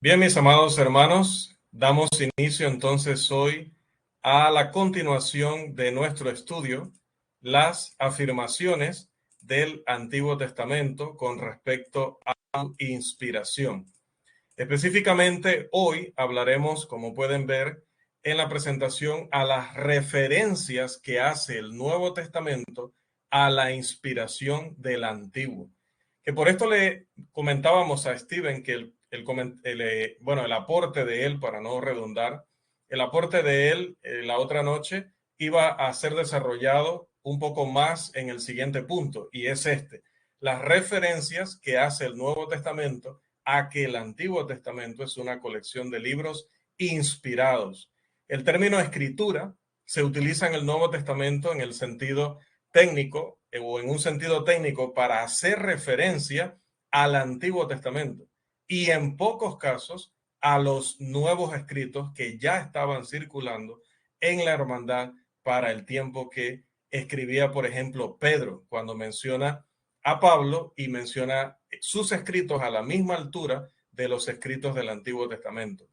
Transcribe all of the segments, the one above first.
Bien, mis amados hermanos, damos inicio entonces hoy a la continuación de nuestro estudio, las afirmaciones del Antiguo Testamento con respecto a la inspiración. Específicamente, hoy hablaremos, como pueden ver en la presentación, a las referencias que hace el Nuevo Testamento a la inspiración del Antiguo. Que por esto le comentábamos a Steven que el aporte de él, para no redundar, el aporte de él la otra noche iba a ser desarrollado un poco más en el siguiente punto, y es este: las referencias que hace el Nuevo Testamento a que el Antiguo Testamento es una colección de libros inspirados. El término escritura se utiliza en el Nuevo Testamento en el sentido técnico o en un sentido técnico para hacer referencia al Antiguo Testamento y en pocos casos a los nuevos escritos que ya estaban circulando en la hermandad para el tiempo que escribía, por ejemplo, Pedro, cuando menciona a Pablo y menciona sus escritos a la misma altura de los escritos del Antiguo Testamento.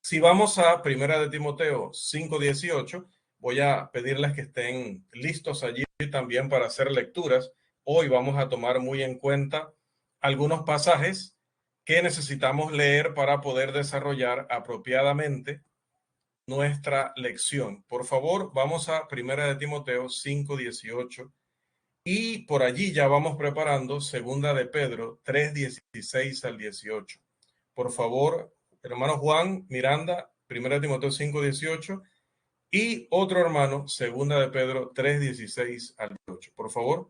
Si vamos a Primera de Timoteo 5:18, voy a pedirles que estén listos allí también para hacer lecturas. Hoy vamos a tomar muy en cuenta algunos pasajes que necesitamos leer para poder desarrollar apropiadamente nuestra lección. Por favor, vamos a Primera de Timoteo 5:18 y por allí ya vamos preparando Segunda de Pedro 3:16 al 18. Por favor, hermano Juan Miranda, Primera de Timoteo 5:18 y otro hermano, Segunda de Pedro 3:16 al 18. Por favor.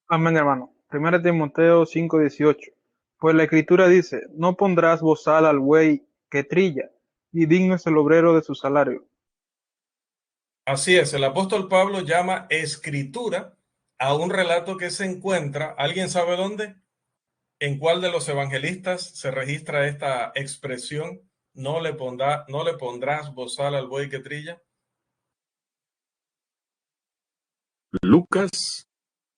Amén, hermano. 1 Timoteo 5:18. Pues la Escritura dice: no pondrás bozal al buey que trilla, y digno es el obrero de su salario. Así es, el apóstol Pablo llama escritura a un relato que se encuentra, ¿alguien sabe dónde? ¿En cuál de los evangelistas se registra esta expresión? No le pondrás bozal al buey que trilla. Lucas.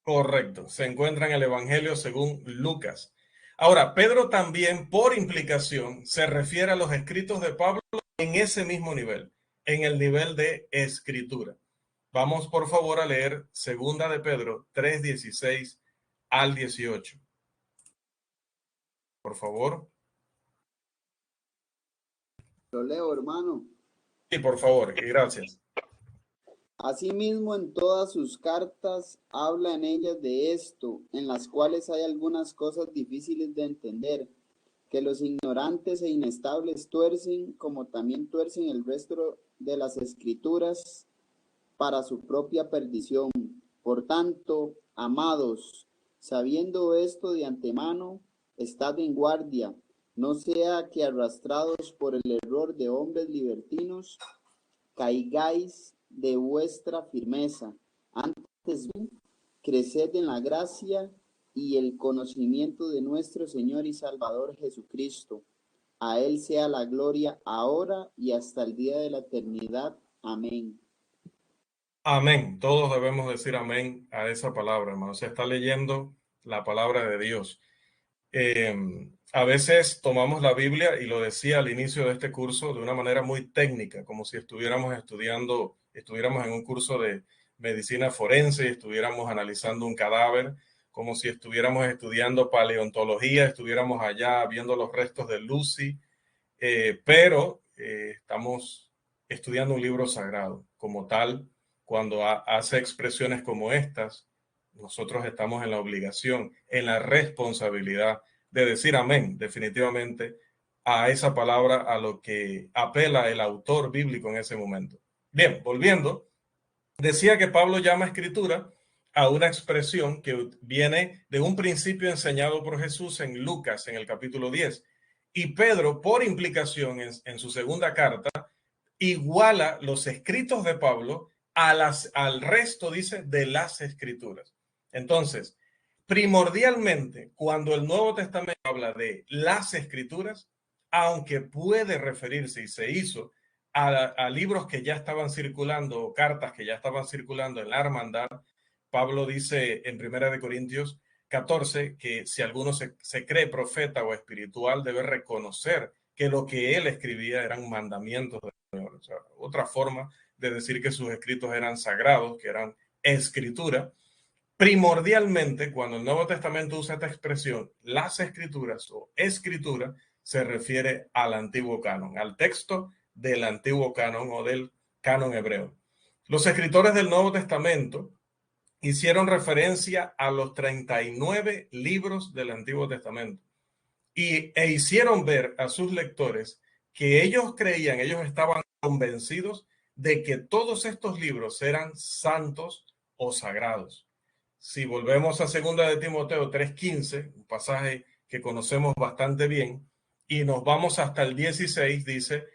Correcto, se encuentra en el Evangelio según Lucas. Ahora, Pedro también, por implicación, se refiere a los escritos de Pablo en ese mismo nivel, en el nivel de escritura. Vamos, por favor, a leer Segunda de Pedro 3:16 al 18. Por favor. Lo leo, hermano. Sí, por favor, y gracias. Asimismo, en todas sus cartas habla en ellas de esto, en las cuales hay algunas cosas difíciles de entender, que los ignorantes e inestables tuercen, como también tuercen el resto de las escrituras para su propia perdición. Por tanto, amados, sabiendo esto de antemano, estad en guardia, no sea que arrastrados por el error de hombres libertinos, caigáis de vuestra firmeza. Antes bien, creced en la gracia y el conocimiento de nuestro Señor y Salvador Jesucristo. A Él sea la gloria ahora y hasta el día de la eternidad. Amén. Amén. Todos debemos decir amén a esa palabra, hermano. Se está leyendo la palabra de Dios. A veces tomamos la Biblia, y lo decía al inicio de este curso, de una manera muy técnica, como si estuviéramos en un curso de medicina forense y estuviéramos analizando un cadáver, como si estuviéramos estudiando paleontología, estuviéramos allá viendo los restos de Lucy, pero estamos estudiando un libro sagrado. Como tal, cuando hace expresiones como estas, nosotros estamos en la obligación, en la responsabilidad de decir amén, definitivamente, a esa palabra, a lo que apela el autor bíblico en ese momento. Bien, volviendo, decía que Pablo llama escritura a una expresión que viene de un principio enseñado por Jesús en Lucas, en el capítulo 10. Y Pedro, por implicación, en su segunda carta, iguala los escritos de Pablo al resto, dice, de las escrituras. Entonces, primordialmente, cuando el Nuevo Testamento habla de las escrituras, aunque puede referirse, y se hizo, a libros que ya estaban circulando o cartas que ya estaban circulando en la hermandad, Pablo dice en Primera de Corintios, 14, que si alguno se cree profeta o espiritual, debe reconocer que lo que él escribía eran mandamientos del Señor. O sea, otra forma de decir que sus escritos eran sagrados, que eran escritura. Primordialmente, cuando el Nuevo Testamento usa esta expresión, las escrituras o escritura, se refiere al antiguo canon, al texto del antiguo canon o del canon hebreo. Los escritores del Nuevo Testamento hicieron referencia a los 39 libros del Antiguo Testamento e hicieron ver a sus lectores que ellos creían, ellos estaban convencidos de que todos estos libros eran santos o sagrados. Si volvemos a 2 de Timoteo 3:15, un pasaje que conocemos bastante bien, y nos vamos hasta el 16, dice,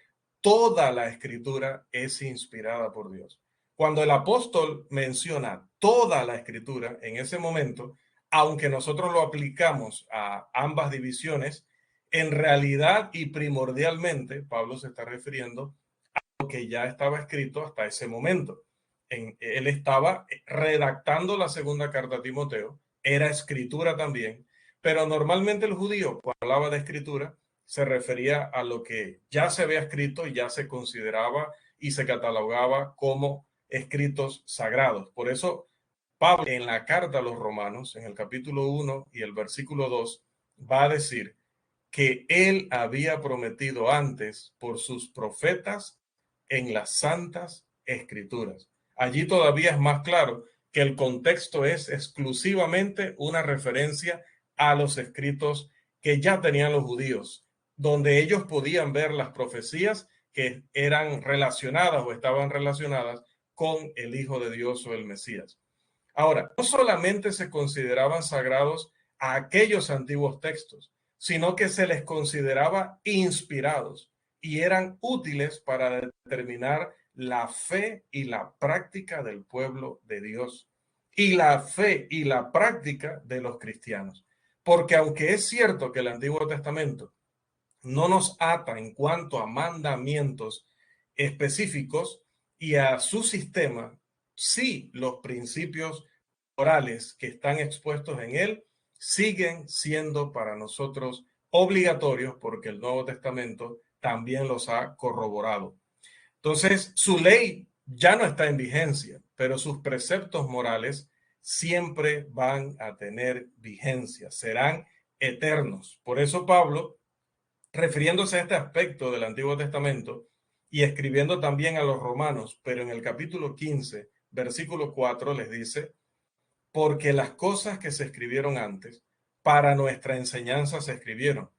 toda la escritura es inspirada por Dios. Cuando el apóstol menciona toda la escritura en ese momento, aunque nosotros lo aplicamos a ambas divisiones, en realidad y primordialmente Pablo se está refiriendo a lo que ya estaba escrito hasta ese momento. Él estaba redactando la segunda carta a Timoteo, era escritura también, pero normalmente el judío, cuando hablaba de escritura, se refería a lo que ya se había escrito y ya se consideraba y se catalogaba como escritos sagrados. Por eso, Pablo en la carta a los Romanos, en el capítulo 1 y el versículo 2, va a decir que él había prometido antes por sus profetas en las santas escrituras. Allí todavía es más claro que el contexto es exclusivamente una referencia a los escritos que ya tenían los judíos, donde ellos podían ver las profecías que eran relacionadas o estaban relacionadas con el Hijo de Dios o el Mesías. Ahora, no solamente se consideraban sagrados a aquellos antiguos textos, sino que se les consideraba inspirados y eran útiles para determinar la fe y la práctica del pueblo de Dios y la fe y la práctica de los cristianos. Porque aunque es cierto que el Antiguo Testamento no nos ata en cuanto a mandamientos específicos y a su sistema, sí los principios morales que están expuestos en él siguen siendo para nosotros obligatorios porque el Nuevo Testamento también los ha corroborado. Entonces, su ley ya no está en vigencia, pero sus preceptos morales siempre van a tener vigencia, serán eternos. Por eso Pablo, refiriéndose a este aspecto del Antiguo Testamento y escribiendo también a los romanos, pero en el capítulo 15, versículo 4 les dice, porque las cosas que se escribieron antes, para nuestra enseñanza se escribieron,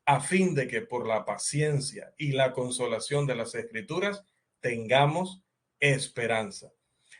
a fin de que por la paciencia y la consolación de las escrituras tengamos esperanza.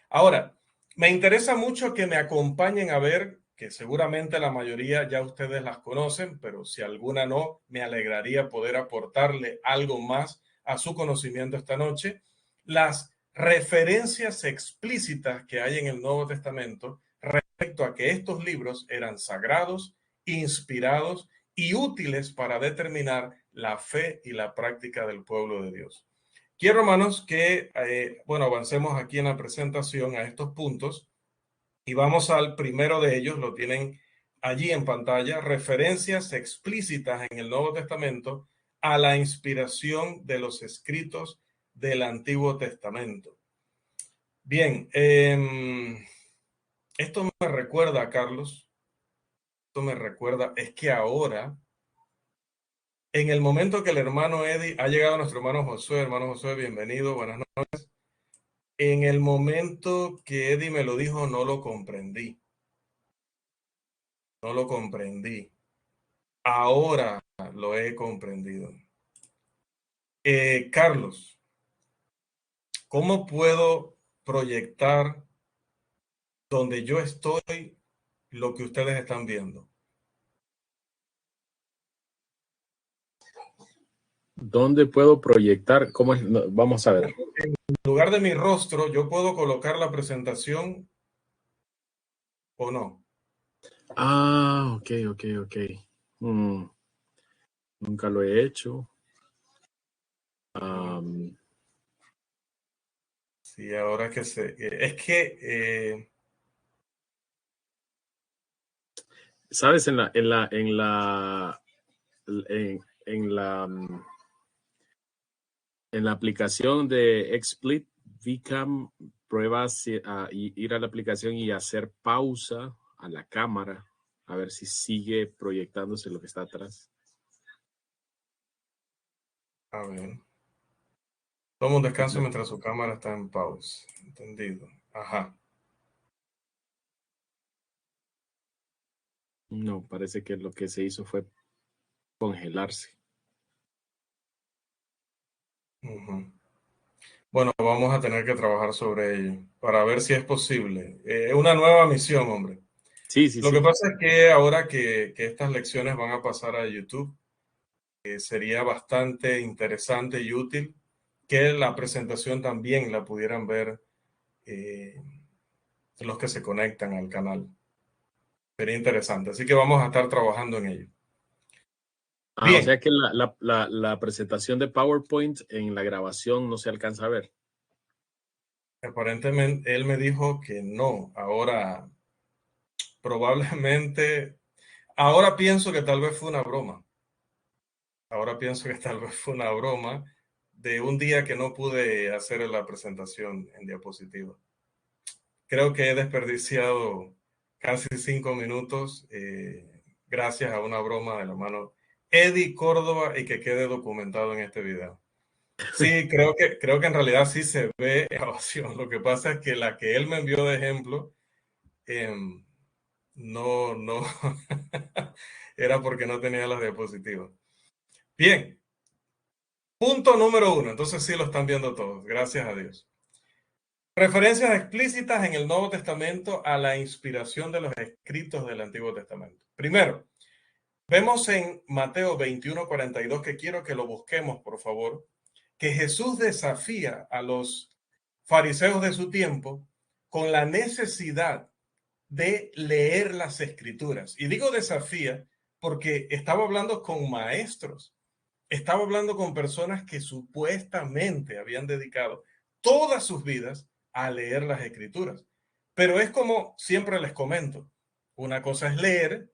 Ahora, me interesa mucho que me acompañen a ver, que seguramente la mayoría ya ustedes las conocen, pero si alguna no, me alegraría poder aportarle algo más a su conocimiento esta noche, las referencias explícitas que hay en el Nuevo Testamento respecto a que estos libros eran sagrados, inspirados y útiles para determinar la fe y la práctica del pueblo de Dios. Quiero, hermanos, que avancemos aquí en la presentación a estos puntos y vamos al primero de ellos, lo tienen allí en pantalla, referencias explícitas en el Nuevo Testamento a la inspiración de los escritos del Antiguo Testamento. Bien, esto me recuerda, Carlos, es que ahora, en el momento que el hermano Eddie, ha llegado nuestro hermano Josué, bienvenido, buenas noches. En el momento que Eddie me lo dijo, no lo comprendí. No lo comprendí. Ahora lo he comprendido. Carlos, ¿cómo puedo proyectar donde yo estoy lo que ustedes están viendo? ¿Dónde puedo proyectar? ¿Cómo es? No, vamos a ver. En lugar de mi rostro, ¿yo puedo colocar la presentación o no? Ah, ok. Nunca lo he hecho. Sí, ahora que sé. Es que ¿Sabes? En la aplicación de XSplit, VCam, pruebas ir a la aplicación y hacer pausa a la cámara, a ver si sigue proyectándose lo que está atrás. A ver. Toma un descanso mientras su cámara está en pausa. Entendido. Ajá. No, parece que lo que se hizo fue congelarse. Ujú. Bueno, vamos a tener que trabajar sobre ello para ver si es posible. Es una nueva misión, hombre. Sí, sí, Lo que sí. pasa es que ahora que estas lecciones van a pasar a YouTube, sería bastante interesante y útil que la presentación también la pudieran ver eh, los que se conectan al canal. Sería interesante. Así que vamos a estar trabajando en ello. O sea Bien, que la presentación de PowerPoint en la grabación no se alcanza a ver. aparentemente él me dijo que no. Ahora, probablemente, ahora pienso que tal vez fue una broma. Ahora pienso que tal vez fue una broma de un día que no pude hacer la presentación en diapositiva. Creo que he desperdiciado casi 5 minutos gracias a una broma de la mano Eddie Córdoba y que quede documentado en este video. Sí, creo que en realidad sí se ve grabación. Lo que pasa es que la que él me envió de ejemplo eh, no era porque no tenía las diapositivas. Bien, punto número 1. Entonces sí lo están viendo todos. Gracias a Dios. Referencias explícitas en el Nuevo Testamento a la inspiración de los escritos del Antiguo Testamento. Primero, vemos en Mateo 21:42, que quiero que lo busquemos, por favor, que Jesús desafía a los fariseos de su tiempo con la necesidad de leer las escrituras. Y digo desafía porque estaba hablando con maestros, estaba hablando con personas que supuestamente habían dedicado todas sus vidas a leer las escrituras. Pero es como siempre les comento, una cosa es leer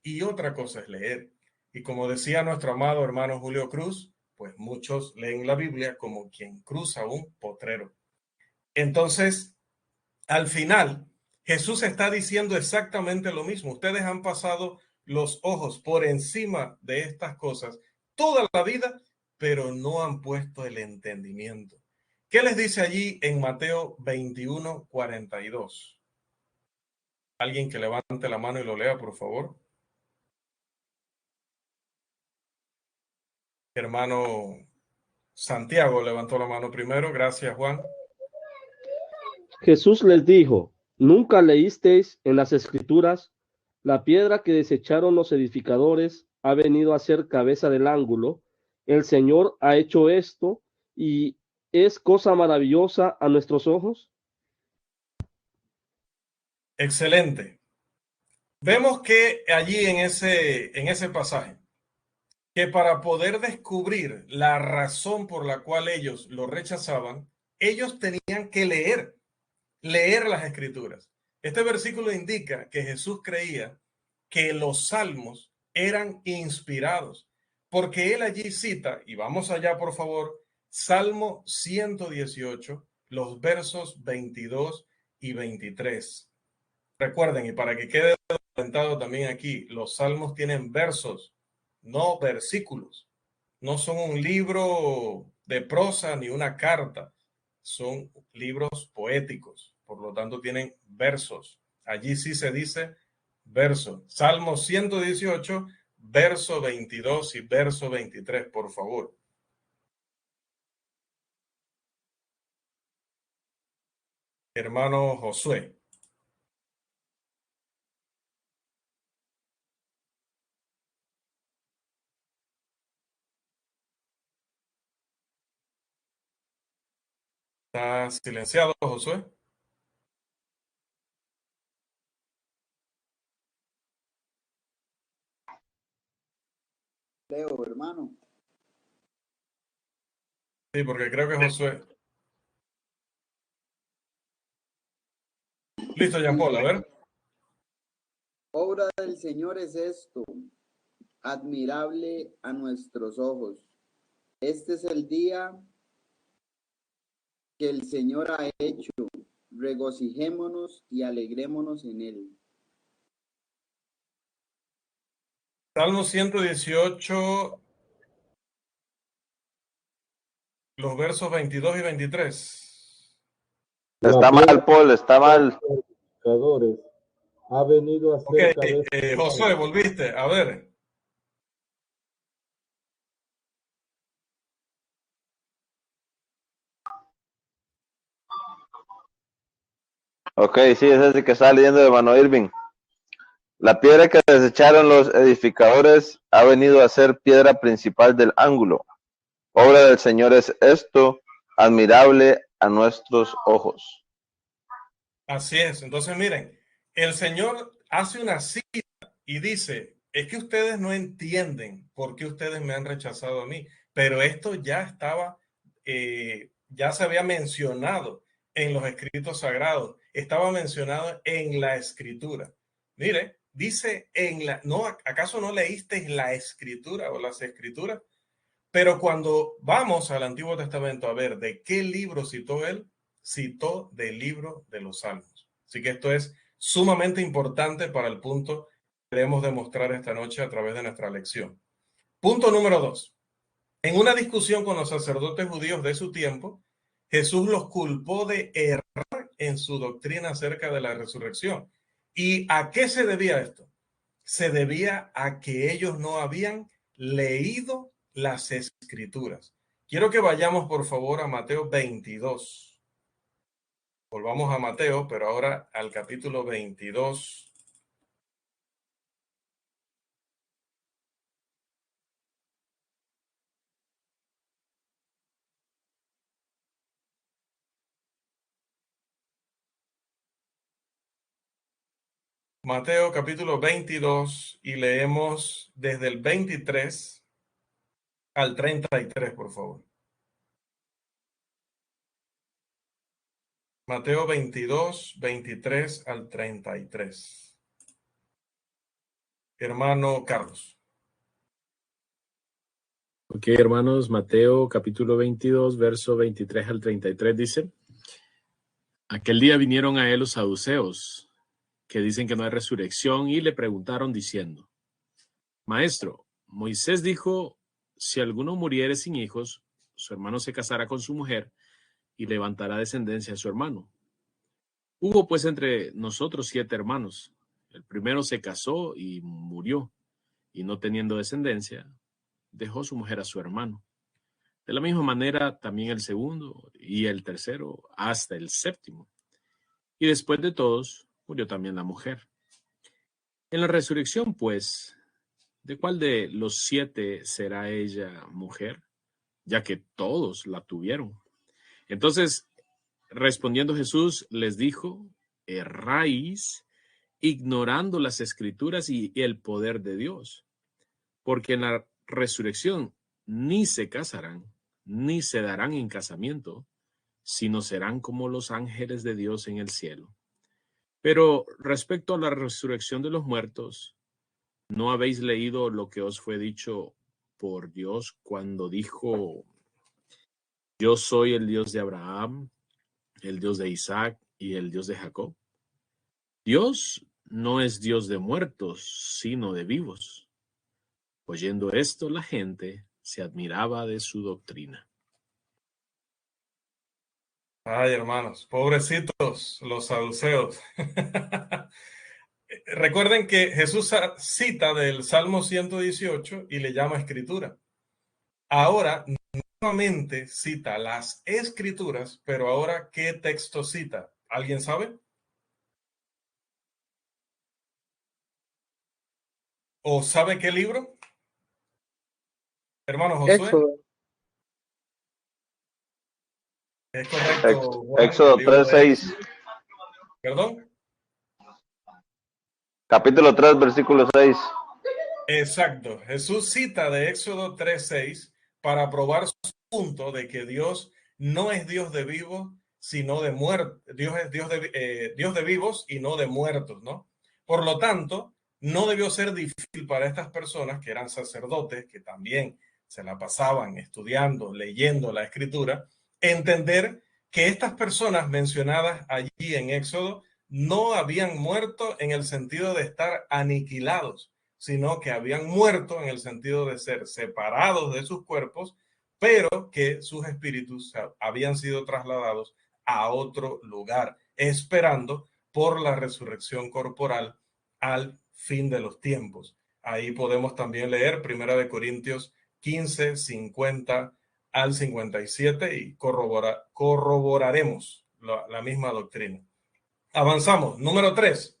y otra cosa es leer. Y como decía nuestro amado hermano Julio Cruz, pues muchos leen la Biblia como quien cruza un potrero. Entonces, al final, Jesús está diciendo exactamente lo mismo. Ustedes han pasado los ojos por encima de estas cosas toda la vida, pero no han puesto el entendimiento. ¿Qué les dice allí en Mateo 21:42? Alguien que levante la mano y lo lea, por favor. Hermano Santiago levantó la mano primero. Gracias, Juan. Jesús les dijo, ¿nunca leísteis en las Escrituras, la piedra que desecharon los edificadores ha venido a ser cabeza del ángulo? El Señor ha hecho esto y es cosa maravillosa a nuestros ojos. Excelente. Vemos que allí en ese pasaje, que para poder descubrir la razón por la cual ellos lo rechazaban, ellos tenían que leer las escrituras. Este versículo indica que Jesús creía que los salmos eran inspirados, porque él allí cita, y vamos allá por favor, Salmo 118, los versos 22 y 23. Recuerden, y para que quede documentado también aquí, los salmos tienen versos, no versículos. No son un libro de prosa ni una carta, son libros poéticos, por lo tanto tienen versos. Allí sí se dice verso. Salmo 118, verso 22 y verso 23, por favor. Hermano Josué. ¿Está silenciado, Josué? Leo, hermano. Sí, porque creo que Josué. Listo, Jean Paul, a ver. Obra del Señor es esto, admirable a nuestros ojos. Este es el día que el Señor ha hecho. Regocijémonos y alegrémonos en él. Salmo 118, los versos 22 y 23. Está mal, Paul, está mal. Ha venido a Ok, ser cabeza. Josué, volviste. A ver. Ok, sí, es ese que está leyendo de Mano Irving. La piedra que desecharon los edificadores ha venido a ser piedra principal del ángulo. Obra del Señor es esto, admirable a nuestros ojos. Así es. Entonces, miren, el Señor hace una cita y dice, es que ustedes no entienden por qué ustedes me han rechazado a mí, pero esto ya estaba, ya se había mencionado en los escritos sagrados, estaba mencionado en la escritura. Mire, dice no, ¿acaso no leíste la escritura o las escrituras? Pero cuando vamos al Antiguo Testamento a ver de qué libro citó él, citó del libro de los Salmos. Así que esto es sumamente importante para el punto que queremos demostrar esta noche a través de nuestra lección. Punto número 2. En una discusión con los sacerdotes judíos de su tiempo, Jesús los culpó de errar en su doctrina acerca de la resurrección. ¿Y a qué se debía esto? Se debía a que ellos no habían leído las escrituras. Quiero que vayamos por favor a Mateo 22. Volvamos a Mateo, pero ahora al capítulo 22. Mateo capítulo 22 y leemos desde el 23 al 33, por favor. Mateo 22, 23 al 33. Hermano Carlos. Ok, hermanos, Mateo capítulo 22, verso 23 al 33 dice, aquel día vinieron a él los saduceos, que dicen que no hay resurrección, y le preguntaron diciendo, Maestro, Moisés dijo, si alguno muriere sin hijos, su hermano se casará con su mujer y levantará descendencia a su hermano. Hubo pues entre nosotros 7 hermanos. El primero se casó y murió, y no teniendo descendencia, dejó su mujer a su hermano. De la misma manera también el segundo y el tercero hasta el séptimo. Y después de todos, murió también la mujer. En la resurrección, pues, ¿de cuál de los 7 será ella mujer? Ya que todos la tuvieron. Entonces, respondiendo Jesús, les dijo, erráis, ignorando las escrituras y el poder de Dios. Porque en la resurrección ni se casarán, ni se darán en casamiento, sino serán como los ángeles de Dios en el cielo. Pero respecto a la resurrección de los muertos, ¿no habéis leído lo que os fue dicho por Dios cuando dijo, yo soy el Dios de Abraham, el Dios de Isaac y el Dios de Jacob? Dios no es Dios de muertos, sino de vivos. Oyendo esto, la gente se admiraba de su doctrina. Ay, hermanos, pobrecitos los saduceos. Recuerden que Jesús cita del Salmo 118 y le llama escritura. Ahora, nuevamente cita las escrituras, pero ahora, ¿qué texto cita? ¿Alguien sabe? ¿O sabe qué libro? Hermano Josué. Éxodo. Es correcto. Juan, Éxodo el libro de 3:6. ¿Perdón? Capítulo 3, versículo 6. Exacto. Jesús cita de Éxodo 3:6 para probar su punto de que Dios no es Dios de vivos, sino de muertos. Dios es Dios de vivos y no de muertos, ¿no? Por lo tanto, no debió ser difícil para estas personas que eran sacerdotes, que también se la pasaban estudiando, leyendo la escritura, entender que estas personas mencionadas allí en Éxodo no habían muerto en el sentido de estar aniquilados, sino que habían muerto en el sentido de ser separados de sus cuerpos, pero que sus espíritus habían sido trasladados a otro lugar, esperando por la resurrección corporal al fin de los tiempos. Ahí podemos también leer 1 Corintios 15, 50 al 57 y corroboraremos la misma doctrina. Avanzamos. Número 3.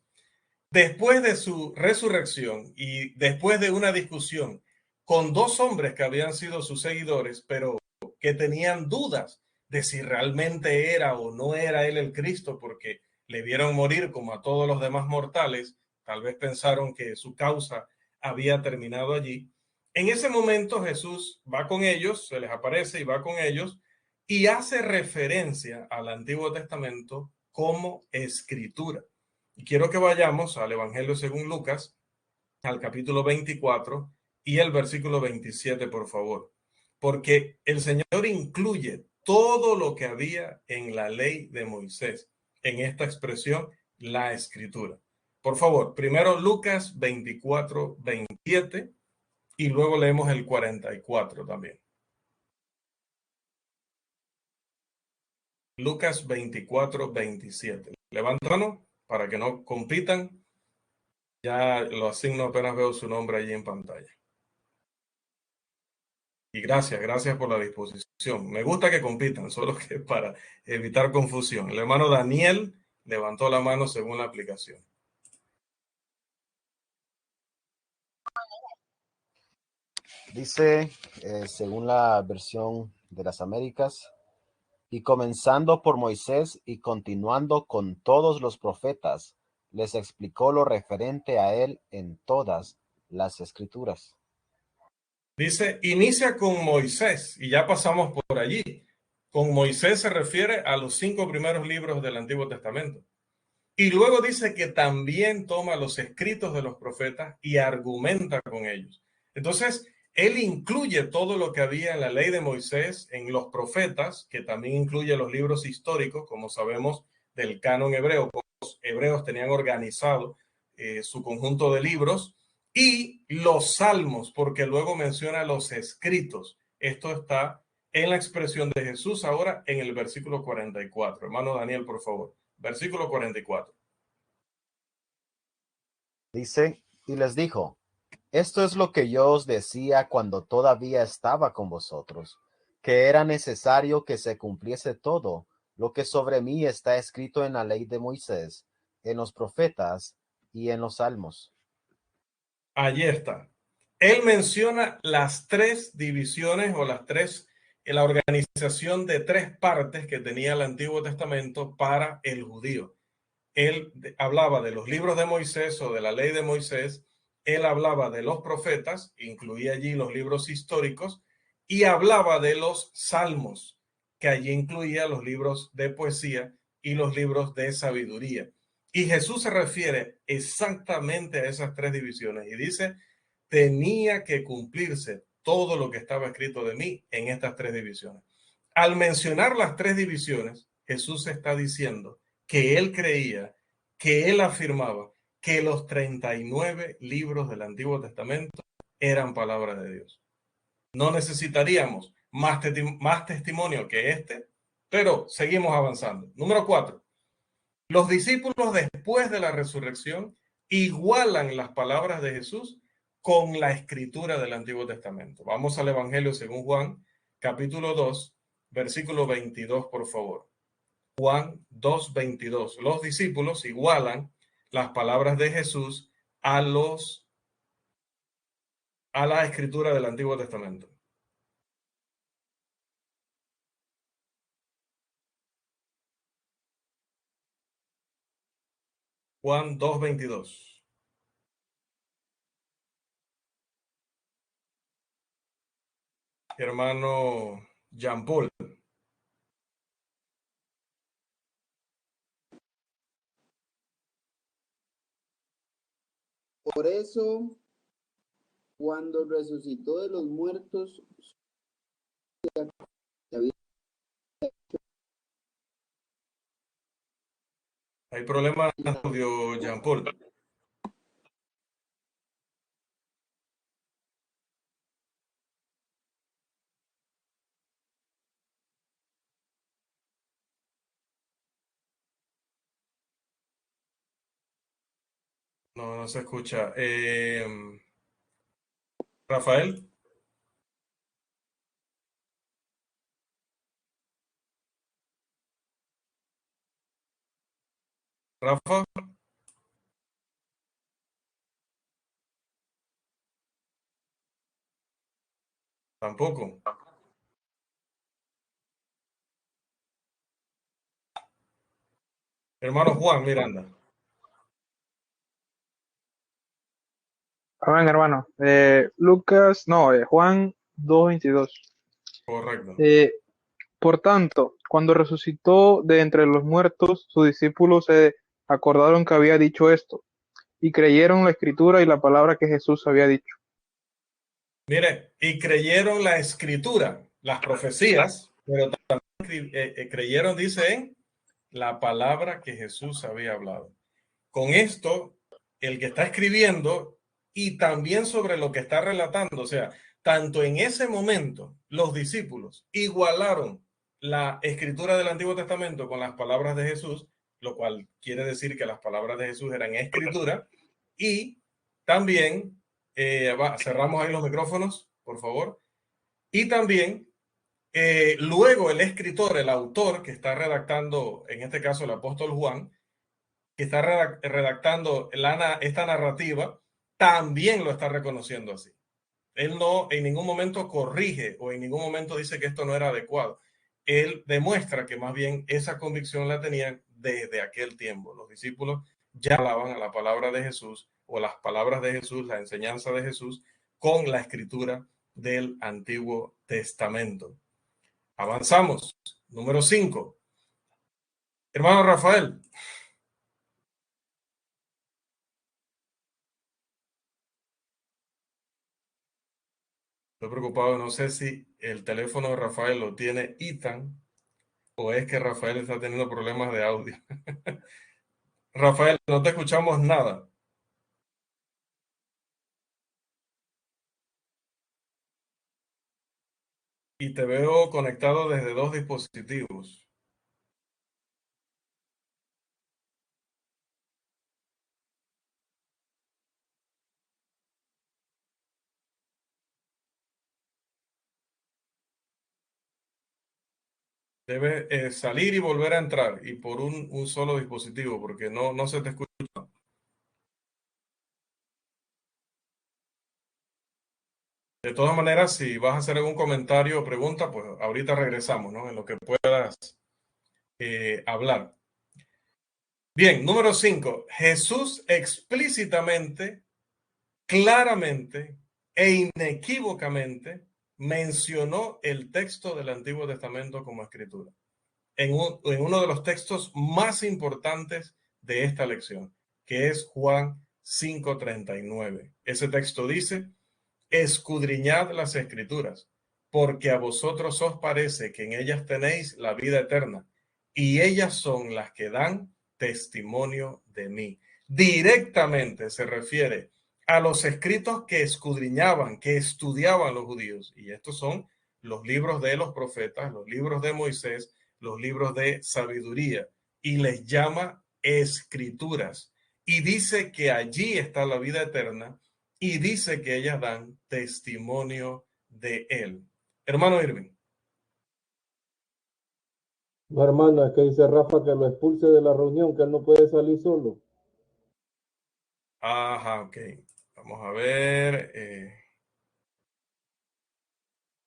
Después de su resurrección y después de una discusión con dos hombres que habían sido sus seguidores, pero que tenían dudas de si realmente era o no era él el Cristo, porque le vieron morir como a todos los demás mortales, tal vez pensaron que su causa había terminado allí. En ese momento Jesús va con ellos, se les aparece y va con ellos y hace referencia al Antiguo Testamento como escritura. Y quiero que vayamos al Evangelio según Lucas, al capítulo 24 y el versículo 27, por favor. Porque el Señor incluye todo lo que había en la ley de Moisés, en esta expresión, la escritura. Por favor, primero Lucas 24, 27 y luego leemos el 44 también. Lucas 24, 27. Levanta la mano para que no compitan. Ya lo asigno apenas veo su nombre allí en pantalla. Y gracias por la disposición. Me gusta que compitan, solo que para evitar confusión. El hermano Daniel levantó la mano según la aplicación. Dice, según la versión de las Américas, y comenzando por Moisés y continuando con todos los profetas, les explicó lo referente a él en todas las escrituras. Dice, inicia con Moisés y ya pasamos por allí. Con Moisés se refiere a los 5 primeros libros del Antiguo Testamento. Y luego dice que también toma los escritos de los profetas y argumenta con ellos. Entonces, él incluye todo lo que había en la ley de Moisés, en los profetas, que también incluye los libros históricos, como sabemos del canon hebreo. Los hebreos tenían organizado su conjunto de libros, y los salmos, porque luego menciona los escritos. Esto está en la expresión de Jesús ahora en el versículo 44. Hermano Daniel, por favor. Versículo 44. Dice, y les dijo, esto es lo que yo os decía cuando todavía estaba con vosotros, que era necesario que se cumpliese todo lo que sobre mí está escrito en la ley de Moisés, en los profetas y en los salmos. Allí está. Él menciona las 3 divisiones o la organización de 3 partes que tenía el Antiguo Testamento para el judío. Él hablaba de los libros de Moisés o de la ley de Moisés, él hablaba de los profetas, incluía allí los libros históricos, y hablaba de los salmos, que allí incluía los libros de poesía y los libros de sabiduría. Y Jesús se refiere exactamente a esas 3 divisiones y dice, tenía que cumplirse todo lo que estaba escrito de mí en estas 3 divisiones. Al mencionar las 3 divisiones, Jesús está diciendo que él creía, que él afirmaba que los 39 libros del Antiguo Testamento eran palabra de Dios. No necesitaríamos más testimonio que este, pero seguimos avanzando. Número 4. Los discípulos después de la resurrección igualan las palabras de Jesús con la escritura del Antiguo Testamento. Vamos al Evangelio según Juan, capítulo 2, versículo 22, por favor. Juan 2:22. Los discípulos igualan las palabras de Jesús a la escritura del Antiguo Testamento. Juan 2:22. Hermano Jean Paul. Por eso, cuando resucitó de los muertos, Hay problemas de audio, Jean-Paul. No, no se escucha. Rafael. Rafa. Tampoco. Hermano Juan Miranda. Amén, hermano. Juan 2:22. Correcto. Por tanto, cuando resucitó de entre los muertos, sus discípulos se acordaron que había dicho esto, y creyeron la escritura y la palabra que Jesús había dicho. Mire, y creyeron la escritura, las profecías, pero también creyeron, dice, en la palabra que Jesús había hablado. Con esto, el que está escribiendo y también sobre lo que está relatando, o sea, tanto en ese momento los discípulos igualaron la escritura del Antiguo Testamento con las palabras de Jesús, lo cual quiere decir que las palabras de Jesús eran escritura, y también, cerramos ahí los micrófonos, por favor, y también luego el escritor, el autor que está redactando, en este caso el apóstol Juan, que está redactando esta narrativa, también lo está reconociendo así. Él no en ningún momento corrige o en ningún momento dice que esto no era adecuado. Él demuestra que más bien esa convicción la tenían desde aquel tiempo. Los discípulos ya hablaban a la palabra de Jesús o las palabras de Jesús, la enseñanza de Jesús, con la escritura del Antiguo Testamento. Avanzamos. Número 5. Hermano Rafael. Estoy preocupado, no sé si el teléfono de Rafael lo tiene Ethan o es que Rafael está teniendo problemas de audio. Rafael, no te escuchamos nada. Y te veo conectado desde 2 dispositivos. Debe salir y volver a entrar y por un solo dispositivo porque no se te escucha. De todas maneras, si vas a hacer algún comentario o pregunta, pues ahorita regresamos, ¿no? En lo que puedas hablar. Bien, número 5. Jesús explícitamente, claramente e inequívocamente mencionó el texto del Antiguo Testamento como escritura. En uno de los textos más importantes de esta lección, que es Juan 5:39. Ese texto dice: escudriñad las escrituras, porque a vosotros os parece que en ellas tenéis la vida eterna, y ellas son las que dan testimonio de mí. Directamente se refiere a los escritos que escudriñaban, que estudiaban los judíos, y estos son los libros de los profetas, los libros de Moisés, los libros de sabiduría, y les llama escrituras, y dice que allí está la vida eterna, y dice que ellas dan testimonio de él. Hermano Irving. No, hermana, que dice Rafa que lo expulse de la reunión, que él no puede salir solo. Ajá, ok. Vamos a ver.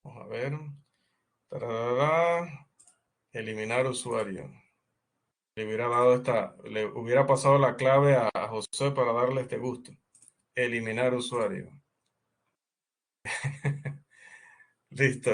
Vamos a ver. Tararara. Eliminar usuario. Le hubiera pasado la clave a José para darle este gusto. Eliminar usuario. Listo.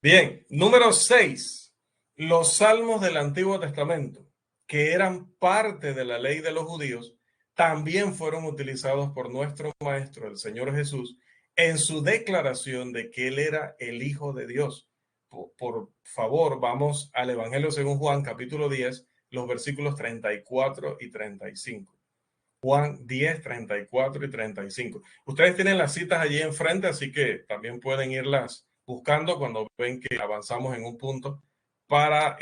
Bien, número 6. Los salmos del Antiguo Testamento. que eran parte de la ley de los judíos, también fueron utilizados por nuestro Maestro, el Señor Jesús, en su declaración de que Él era el Hijo de Dios. Por favor, vamos al Evangelio según Juan, capítulo 10, los versículos 34 y 35. Juan 10, 34 y 35. Ustedes tienen las citas allí enfrente, así que también pueden irlas buscando cuando ven que avanzamos en un punto para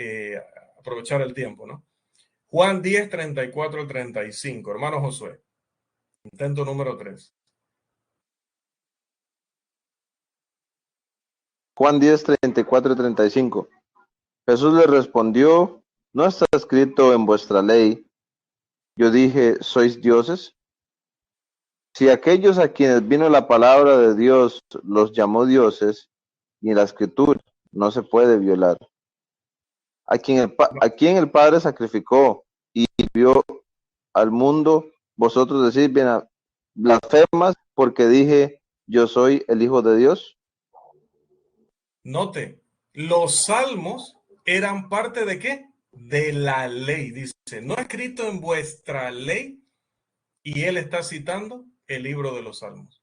aprovechar el tiempo, ¿no? Juan 10, 34 y 35. Hermano Josué, intento número 3. Juan 10, 34 y 35. Jesús le respondió, ¿no está escrito en vuestra ley? Yo dije, ¿sois dioses? Si aquellos a quienes vino la palabra de Dios los llamó dioses, ni la escritura no se puede violar. A quien el Padre sacrificó y vio al mundo, vosotros decís blasfemas porque dije, yo soy el Hijo de Dios. Note, los salmos eran parte ¿de qué? De la ley. Dice, no escrito en vuestra ley, y él está citando el libro de los salmos.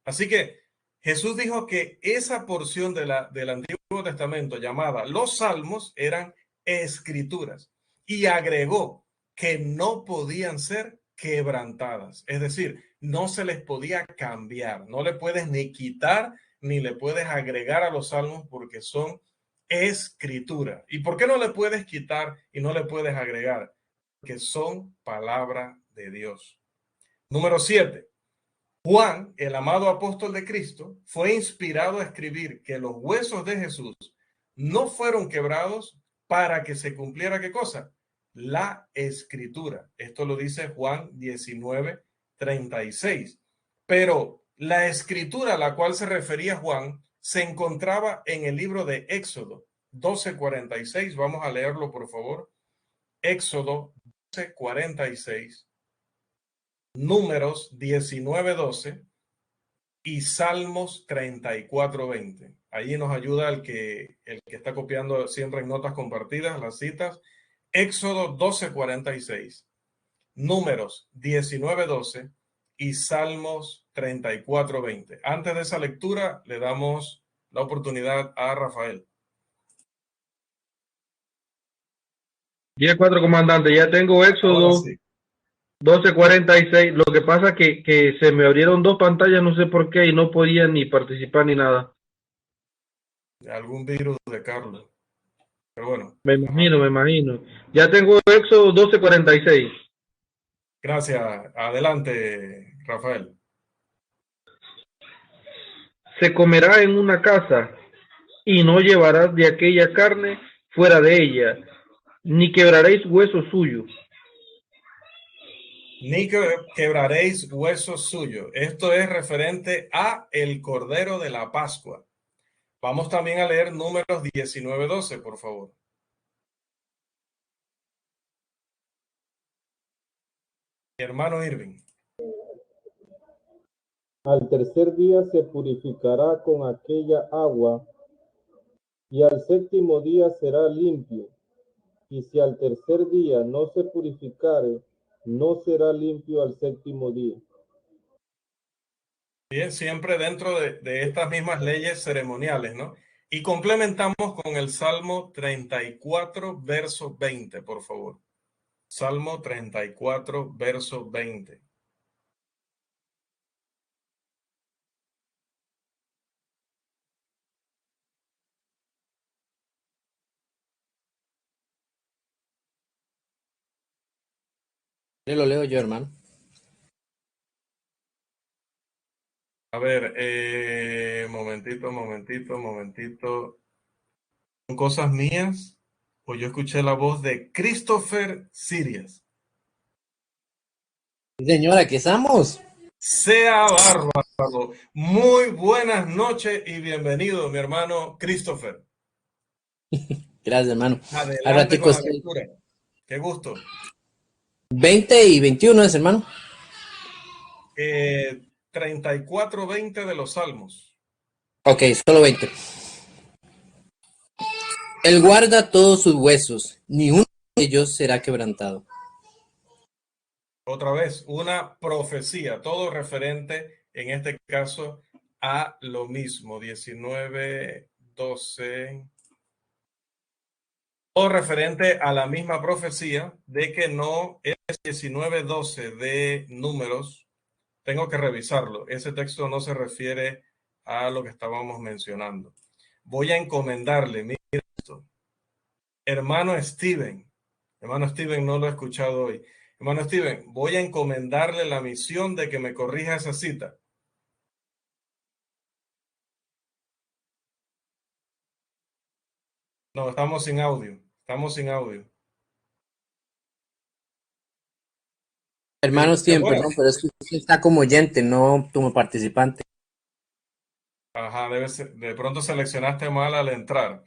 Así que Jesús dijo que esa porción del Antiguo Testamento llamada los salmos eran escrituras, y agregó que no podían ser quebrantadas. Es decir, no se les podía cambiar, no le puedes ni quitar ni le puedes agregar a los salmos porque son escritura. ¿Y por qué no le puedes quitar y no le puedes agregar? Porque son palabra de Dios. Número 7. Juan, el amado apóstol de Cristo, fue inspirado a escribir que los huesos de Jesús no fueron quebrados para que se cumpliera ¿qué cosa? La escritura. Esto lo dice Juan 19, 36. Pero la escritura a la cual se refería Juan se encontraba en el libro de Éxodo 12:46. Vamos a leerlo, por favor. Éxodo 12:46, Números 19:12 y Salmos 34:20. Allí nos ayuda el que está copiando siempre en notas compartidas las citas. Éxodo 12:46, Números 19:12 y Salmos 34:20. Antes de esa lectura, le damos la oportunidad a Rafael. 10-4, comandante. Ya tengo Éxodo Sí. 12:46. Lo que pasa es que se me abrieron dos pantallas, no sé por qué, y no podía ni participar ni nada. Algún virus de Carlos. Pero bueno. Me imagino. Ya tengo Éxodo 12:46. Gracias. Adelante, Rafael. Se comerá en una casa, y no llevarás de aquella carne fuera de ella, ni quebraréis hueso suyo. Ni quebraréis huesos suyos. Esto es referente a el Cordero de la Pascua. Vamos también a leer Números 19:12, por favor. Hermano Irving. Al tercer día se purificará con aquella agua, y al séptimo día será limpio. Y si al tercer día no se purificare, no será limpio al séptimo día. Bien, siempre dentro de estas mismas leyes ceremoniales, ¿no? Y complementamos con el Salmo 34, verso 20, por favor. Salmo 34, verso 20. Lo leo yo, hermano. A ver, momentito. ¿Son cosas mías? O yo escuché la voz de Christopher Sirias. Señora, aquí estamos. Sea bárbaro. Muy buenas noches y bienvenido, mi hermano Christopher. Gracias, hermano. Adelante con la lectura. Qué gusto. 20 y 21 es, hermano. 34:20 de los Salmos. Ok, solo 20. Él guarda todos sus huesos, ni uno ellos será quebrantado. Otra vez, una profecía, todo referente, en este caso, a lo mismo. 19:12. Todo referente a la misma profecía de que no es 19:12 de Números. Tengo que revisarlo. Ese texto no se refiere a lo que estábamos mencionando. Voy a encomendarle, mira esto. Hermano Steven no lo he escuchado hoy. Hermano Steven, voy a encomendarle la misión de que me corrija esa cita. No, estamos sin audio. Hermano Steven, Bueno, perdón, pero es que usted está como oyente, no como participante. ajá, de pronto seleccionaste mal al entrar.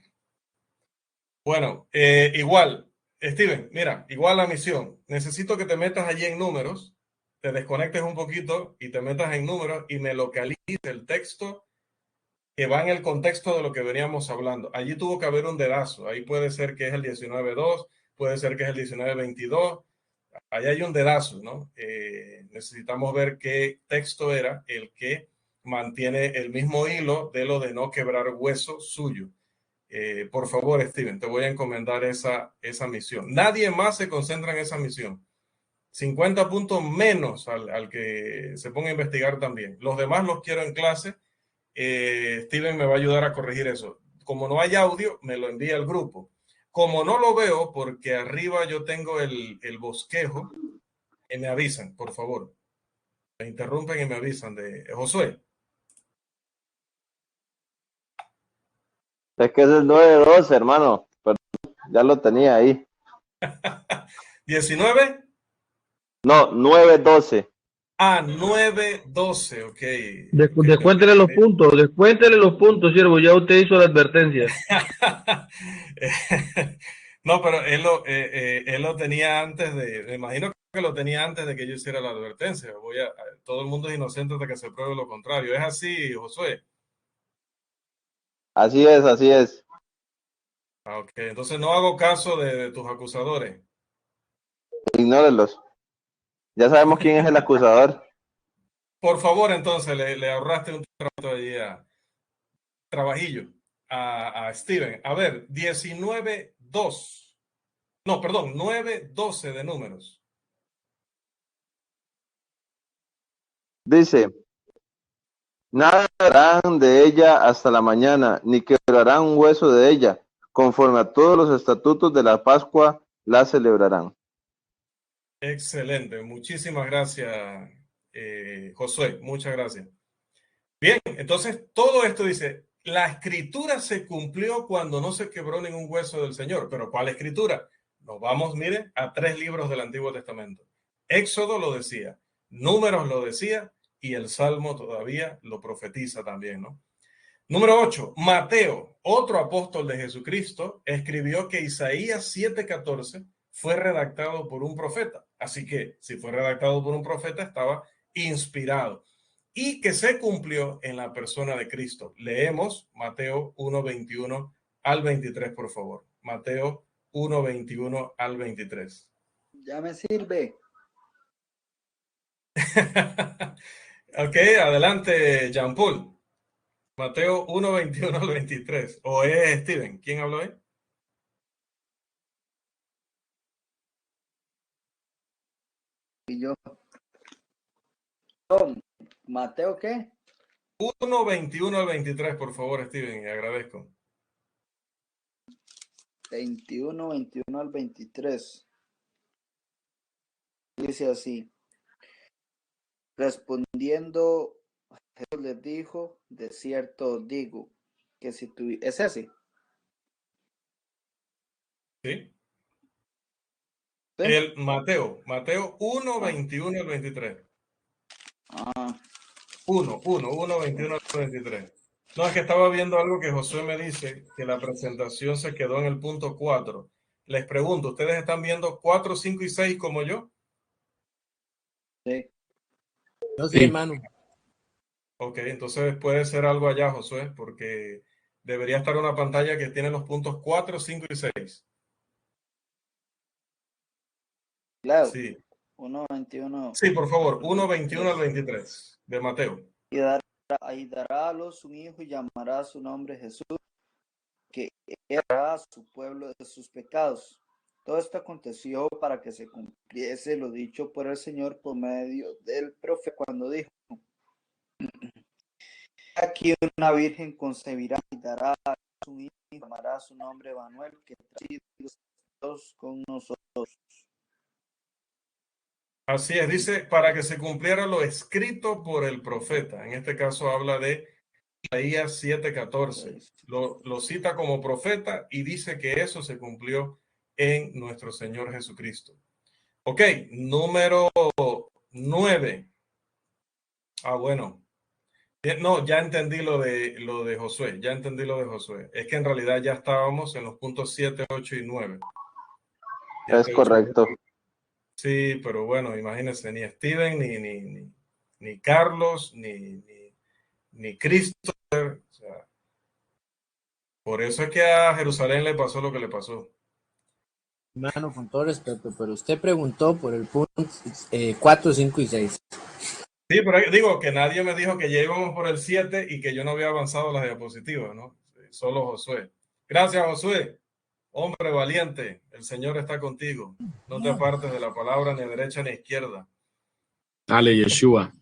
Bueno, igual, Steven, mira, igual la misión. Necesito que te metas allí en Números, te desconectes un poquito y te metas en Números y me localices el texto que va en el contexto de lo que veníamos hablando. Allí tuvo que haber un dedazo. Ahí puede ser que es el 19:2, puede ser que es el 19:22. Ahí hay un dedazo, ¿no? Necesitamos ver qué texto era el que mantiene el mismo hilo de lo de no quebrar hueso suyo. Por favor, Steven, te voy a encomendar esa misión. Nadie más se concentra en esa misión. 50 puntos menos al que se ponga a investigar también. Los demás los quiero en clase. Steven me va a ayudar a corregir eso. Como no hay audio, me lo envía al grupo. Como no lo veo, porque arriba yo tengo el bosquejo, me avisan, por favor. Me interrumpen y me avisan de Josué. Es que es el 9:12, hermano. Pero ya lo tenía ahí. 19. No, 9:12. 9:12, ok. Descuéntele los puntos, siervo, ya usted hizo la advertencia. No, pero él lo tenía antes me imagino que lo tenía antes de que yo hiciera la advertencia. Todo el mundo es inocente hasta que se pruebe lo contrario. ¿Es así, Josué? Así es. Ok, entonces no hago caso de tus acusadores. Ignórelos. Ya sabemos quién es el acusador. Por favor, entonces, le ahorraste un trabajo allí trabajillo a Steven. A ver, 19:2. No, perdón, 9:12 de Números. Dice, nada harán de ella hasta la mañana, ni quebrarán un hueso de ella. Conforme a todos los estatutos de la Pascua, la celebrarán. Excelente, muchísimas gracias, Josué, muchas gracias. Bien, entonces todo esto dice, la escritura se cumplió cuando no se quebró ningún hueso del Señor, pero ¿cuál escritura? Nos vamos, mire, a 3 libros del Antiguo Testamento. Éxodo lo decía, Números lo decía y el Salmo todavía lo profetiza también, ¿no? Número 8, Mateo, otro apóstol de Jesucristo, escribió que Isaías 7:14 fue redactado por un profeta. Así que si fue redactado por un profeta, estaba inspirado. Y que se cumplió en la persona de Cristo. Leemos Mateo 1:21 al 23, por favor. Mateo 1:21 al 23. Ya me sirve. Ok, adelante, Jean Paul. Mateo 1:21 al 23. ¿O es Steven? ¿Quién habló ahí? Y yo. ¿Mateo qué? 1:21 al 23, por favor, Steven, y agradezco. 21 al 23. Dice así. Respondiendo, Jesús les dijo, de cierto digo, que si tú... ¿Es ese? ¿Sí? El Mateo 1:21 al 23. 1:21 al 23. No, es que estaba viendo algo que Josué me dice, que la presentación se quedó en el punto 4. Les pregunto, ¿ustedes están viendo 4, 5 y 6 como yo? Sí. No sé, hermano. Ok, entonces puede ser algo allá, Josué, porque debería estar una pantalla que tiene los puntos 4, 5 y 6. Leo, Sí, 1:21. sí, por favor, 1:21 al 23. 23 de Mateo. Y dará a luz un hijo y llamará su nombre Jesús, que hará a su pueblo de sus pecados. Todo esto aconteció para que se cumpliese lo dicho por el Señor por medio del profeta cuando dijo: aquí una virgen concebirá y dará a su hijo y llamará su nombre Manuel, que trae Dios con nosotros. Así es, dice, para que se cumpliera lo escrito por el profeta. En este caso habla de Isaías 7:14. Lo cita como profeta y dice que eso se cumplió en nuestro Señor Jesucristo. Ok, número 9. Bueno. No, ya entendí lo de Josué. Ya entendí lo de Josué. Es que en realidad ya estábamos en los puntos 7, 8 y 9. Es correcto. Sí, pero bueno, imagínense, ni Steven, ni Carlos, ni Christopher. O sea, por eso es que a Jerusalén le pasó lo que le pasó. Hermano, con todo respeto, pero usted preguntó por el punto 4, 5 y 6. Sí, pero digo que nadie me dijo que ya íbamos por el 7 y que yo no había avanzado las diapositivas, ¿no? Solo Josué. Gracias, Josué. Hombre valiente, el Señor está contigo. No te apartes de la palabra ni a derecha ni a izquierda. Dale, Yeshua.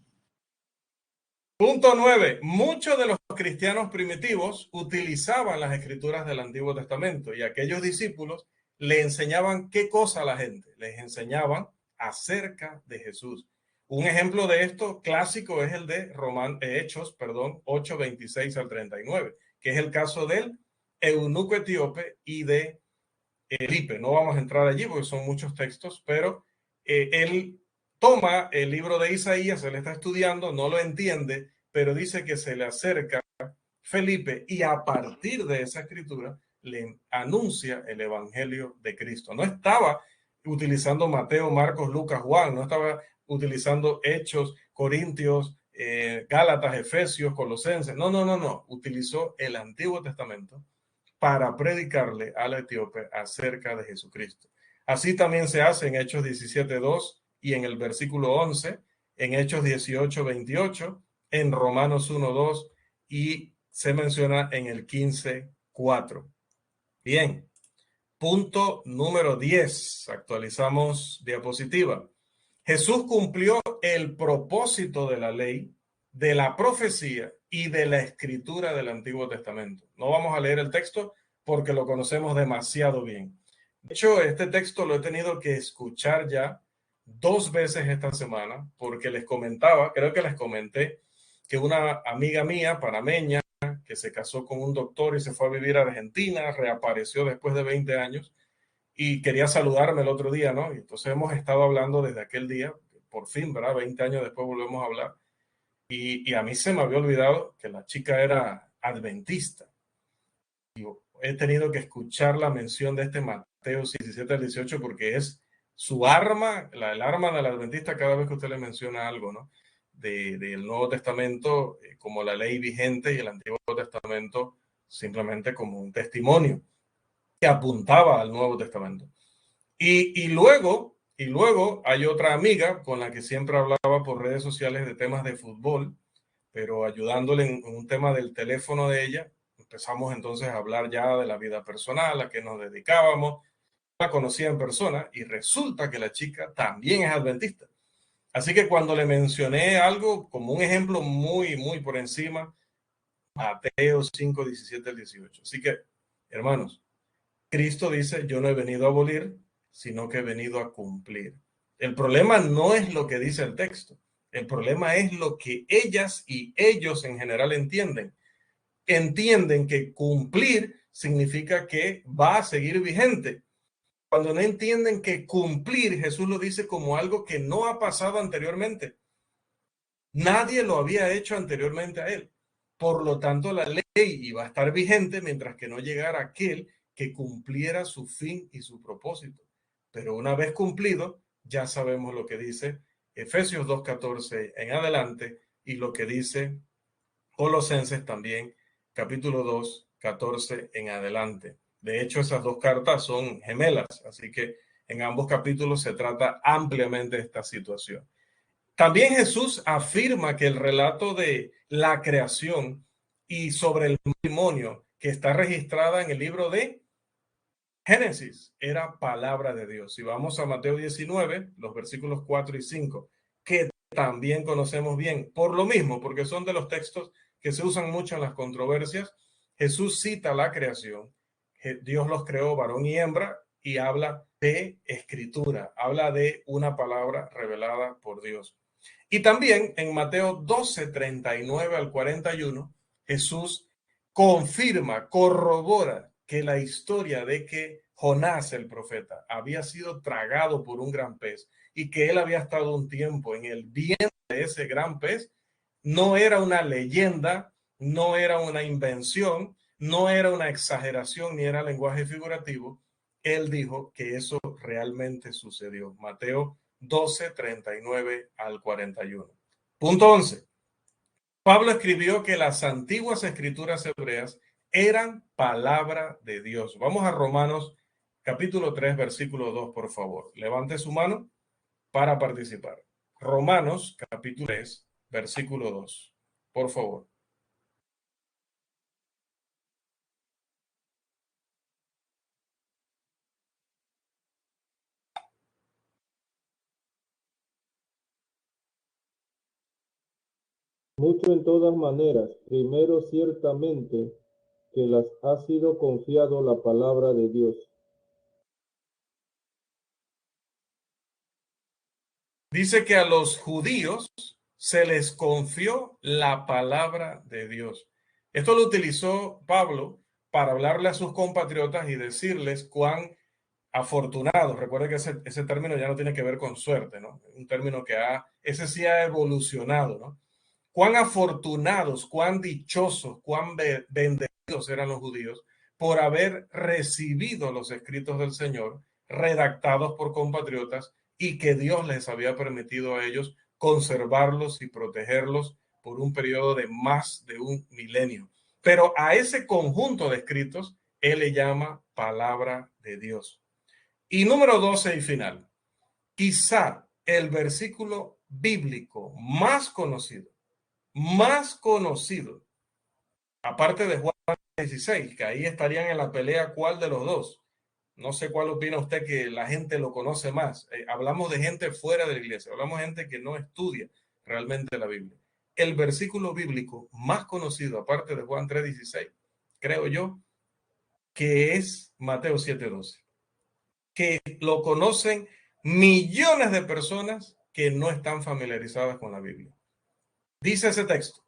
Punto 9. Muchos de los cristianos primitivos utilizaban las escrituras del Antiguo Testamento y aquellos discípulos le enseñaban qué cosa a la gente. Les enseñaban acerca de Jesús. Un ejemplo de esto clásico es el de Hechos 8, 26 al 39, que es el caso del eunuco etíope y de Felipe. No vamos a entrar allí porque son muchos textos, pero él toma el libro de Isaías, él está estudiando, no lo entiende, pero dice que se le acerca Felipe y a partir de esa escritura le anuncia el evangelio de Cristo. No estaba utilizando Mateo, Marcos, Lucas, Juan, no estaba utilizando Hechos, Corintios, Gálatas, Efesios, Colosenses. No. Utilizó el Antiguo Testamento para predicarle al etíope acerca de Jesucristo. Así también se hace en Hechos 17:2 y en el versículo 11, en Hechos 18:28, en Romanos 1:2 y se menciona en el 15:4. Bien, punto número 10. Actualizamos diapositiva. Jesús cumplió el propósito de la ley, de la profecía y de la escritura del Antiguo Testamento. No vamos a leer el texto porque lo conocemos demasiado bien. De hecho, este texto lo he tenido que escuchar ya 2 veces esta semana porque les comentaba, creo que les comenté, que una amiga mía, panameña, que se casó con un doctor y se fue a vivir a Argentina, reapareció después de 20 años y quería saludarme el otro día, ¿no? Y entonces hemos estado hablando desde aquel día, por fin, ¿verdad? 20 años después volvemos a hablar. Y a mí se me había olvidado que la chica era adventista. Y he tenido que escuchar la mención de este Mateo 17 al 18 porque es su arma, el arma del adventista cada vez que usted le menciona algo, ¿no? Del Nuevo Testamento como la ley vigente y el Antiguo Testamento simplemente como un testimonio que apuntaba al Nuevo Testamento. Y luego hay otra amiga con la que siempre hablaba por redes sociales de temas de fútbol, pero ayudándole en un tema del teléfono de ella. Empezamos entonces a hablar ya de la vida personal, a qué nos dedicábamos. La conocía en persona y resulta que la chica también es adventista. Así que cuando le mencioné algo como un ejemplo muy por encima, Mateo 5, 17 al 18. Así que, hermanos, Cristo dice, yo no he venido a abolir, sino que he venido a cumplir. El problema no es lo que dice el texto. El problema es lo que ellas y ellos en general entienden. Entienden que cumplir significa que va a seguir vigente. Cuando no entienden que cumplir, Jesús lo dice como algo que no ha pasado anteriormente. Nadie lo había hecho anteriormente a él. Por lo tanto, la ley iba a estar vigente mientras que no llegara aquel que cumpliera su fin y su propósito. Pero una vez cumplido, ya sabemos lo que dice Efesios 2:14 en adelante y lo que dice Colosenses también, capítulo 2, 14 en adelante. De hecho, esas dos cartas son gemelas, así que En ambos capítulos se trata ampliamente esta situación. También Jesús afirma que el relato de la creación y sobre el matrimonio que está registrada en el libro de Génesis era palabra de Dios. Si vamos a Mateo 19, los versículos 4 y 5, que también conocemos bien, por lo mismo, porque son de los textos que se usan mucho en las controversias, Jesús cita la creación. Dios los creó varón y hembra y habla de escritura, habla de una palabra revelada por Dios. Y también en Mateo 12, 39 al 41, Jesús confirma, corrobora que la historia de que Jonás el profeta había sido tragado por un gran pez y que él había estado un tiempo en el vientre de ese gran pez, no era una leyenda, no era una invención, no era una exageración, ni era lenguaje figurativo. Él dijo que eso realmente sucedió. Mateo 12, 39 al 41. Punto 11. Pablo escribió que las antiguas escrituras hebreas eran palabra de Dios. Vamos a Romanos capítulo 3, versículo 2, por favor. Levante su mano para participar. Romanos capítulo 3, versículo 2, por favor. Mucho en todas maneras, primero ciertamente que las ha sido confiado la palabra de Dios. Dice que a los judíos se les confió la palabra de Dios. Esto lo utilizó Pablo para hablarle a sus compatriotas y decirles cuán afortunados. Recuerden que ese término ya no tiene que ver con suerte, ¿no? Un término que ese sí ha evolucionado, ¿no? Cuán afortunados, cuán dichosos, cuán bendecidos eran los judíos por haber recibido los escritos del Señor, redactados por compatriotas, y que Dios les había permitido a ellos conservarlos y protegerlos por un periodo de más de un milenio. Pero a ese conjunto de escritos, él le llama palabra de Dios. Y número 12 y final, quizá el versículo bíblico más conocido, aparte de Juan 16, que ahí estarían en la pelea cuál de los dos. No sé cuál opina usted que la gente lo conoce más. Hablamos de gente fuera de la iglesia, hablamos de gente que no estudia realmente la Biblia. El versículo bíblico más conocido, aparte de Juan 3:16, creo yo, que es Mateo 7:12, que lo conocen millones de personas que no están familiarizadas con la Biblia. Dice ese texto: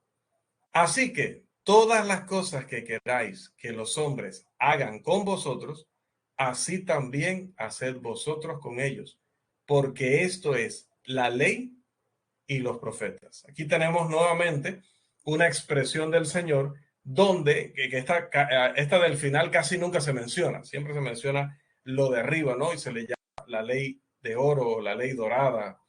así que todas las cosas que queráis que los hombres hagan con vosotros, así también haced vosotros con ellos, porque esto es la ley y los profetas. Aquí tenemos nuevamente una expresión del Señor donde esta del final casi nunca se menciona, siempre se menciona lo de arriba, ¿no? Y se le llama la ley de oro, la ley dorada.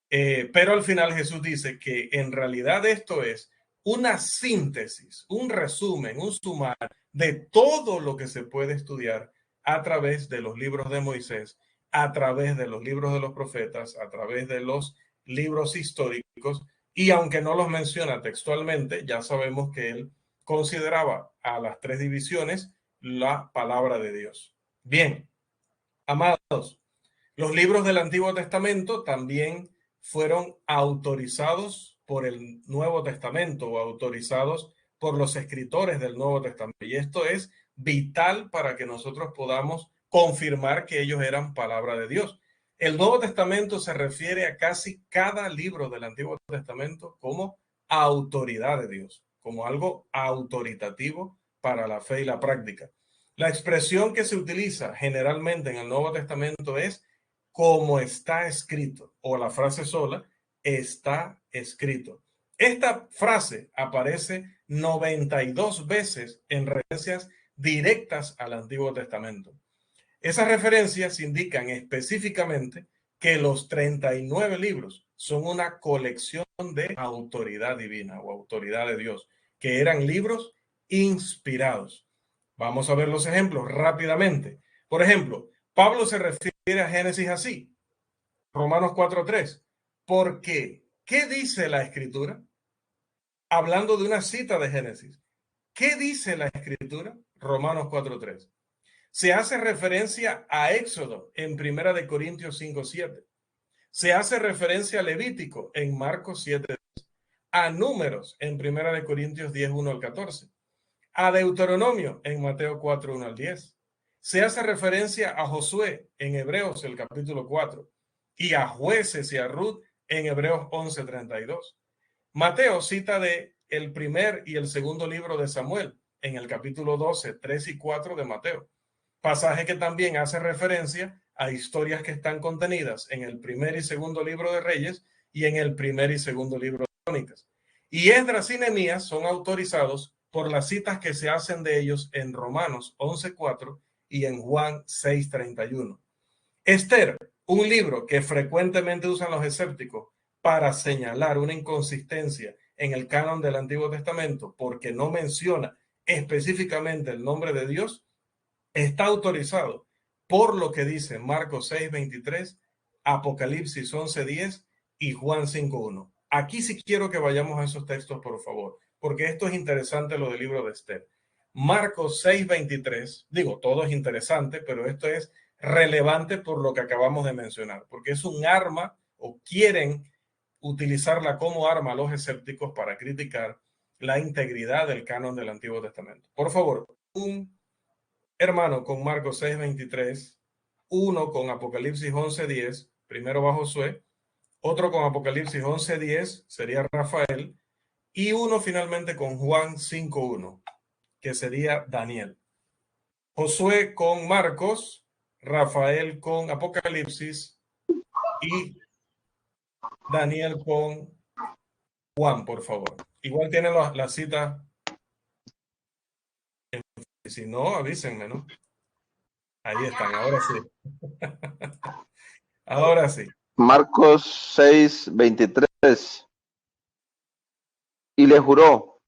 Pero al final Jesús dice que en realidad esto es una síntesis, un resumen, un sumar de todo lo que se puede estudiar a través de los libros de Moisés, a través de los libros de los profetas, a través de los libros históricos, y aunque no los menciona textualmente, ya sabemos que él consideraba a las tres divisiones la palabra de Dios. Bien, amados, los libros del Antiguo Testamento también fueron autorizados por el Nuevo Testamento o autorizados por los escritores del Nuevo Testamento. Y esto es vital para que nosotros podamos confirmar que ellos eran palabra de Dios. El Nuevo Testamento se refiere a casi cada libro del Antiguo Testamento como autoridad de Dios, como algo autoritativo para la fe y la práctica. La expresión que se utiliza generalmente en el Nuevo Testamento es como está escrito, o la frase sola, está escrito. Esta frase aparece 92 veces en referencias directas al Antiguo Testamento. Esas referencias indican específicamente que los 39 libros son una colección de autoridad divina o autoridad de Dios, que eran libros inspirados. Vamos a ver los ejemplos rápidamente. Por ejemplo, Pablo se refiere a Génesis así. Romanos 4:3. Porque, ¿qué dice la Escritura? Hablando de una cita de Génesis. ¿Qué dice la Escritura? Romanos 4:3. Se hace referencia a Éxodo en 1 de Corintios 5:7. Se hace referencia a Levítico en Marcos 7:10. A Números en 1 de Corintios 10:1 al 14. A Deuteronomio en Mateo 4:1 al 10. Se hace referencia a Josué en Hebreos el capítulo 4 y a Jueces y a Ruth en Hebreos 11:32. Mateo cita de el primer y el segundo libro de Samuel en el capítulo 12, 3 y 4 de Mateo. Pasaje que también hace referencia a historias que están contenidas en el primer y segundo libro de Reyes y en el primer y segundo libro de Crónicas. Y Esdras y Nehemías son autorizados por las citas que se hacen de ellos en Romanos 11:4 y en Juan 6:31. Esther, un libro que frecuentemente usan los escépticos para señalar una inconsistencia en el canon del Antiguo Testamento porque no menciona específicamente el nombre de Dios, está autorizado por lo que dice Marcos 6:23, Apocalipsis 11:10 y Juan 5:1. Aquí sí quiero que vayamos a esos textos, por favor, porque esto es interesante, lo del libro de Esther. Marcos 6:23, digo, todo es interesante, pero esto es relevante por lo que acabamos de mencionar, porque es un arma, o quieren utilizarla como arma a los escépticos para criticar la integridad del canon del Antiguo Testamento. Por favor, un hermano con Marcos 6:23, uno con Apocalipsis 11:10, primero va Josué, otro con Apocalipsis 11:10, sería Rafael, y uno finalmente con Juan 5:1, que sería Daniel. Josué con Marcos, Rafael con Apocalipsis y Daniel con Juan, por favor. Igual tienen la cita. Si no, avísenme, ¿no? Ahí están, ahora sí. Ahora sí. Marcos 6:23. Y le juró,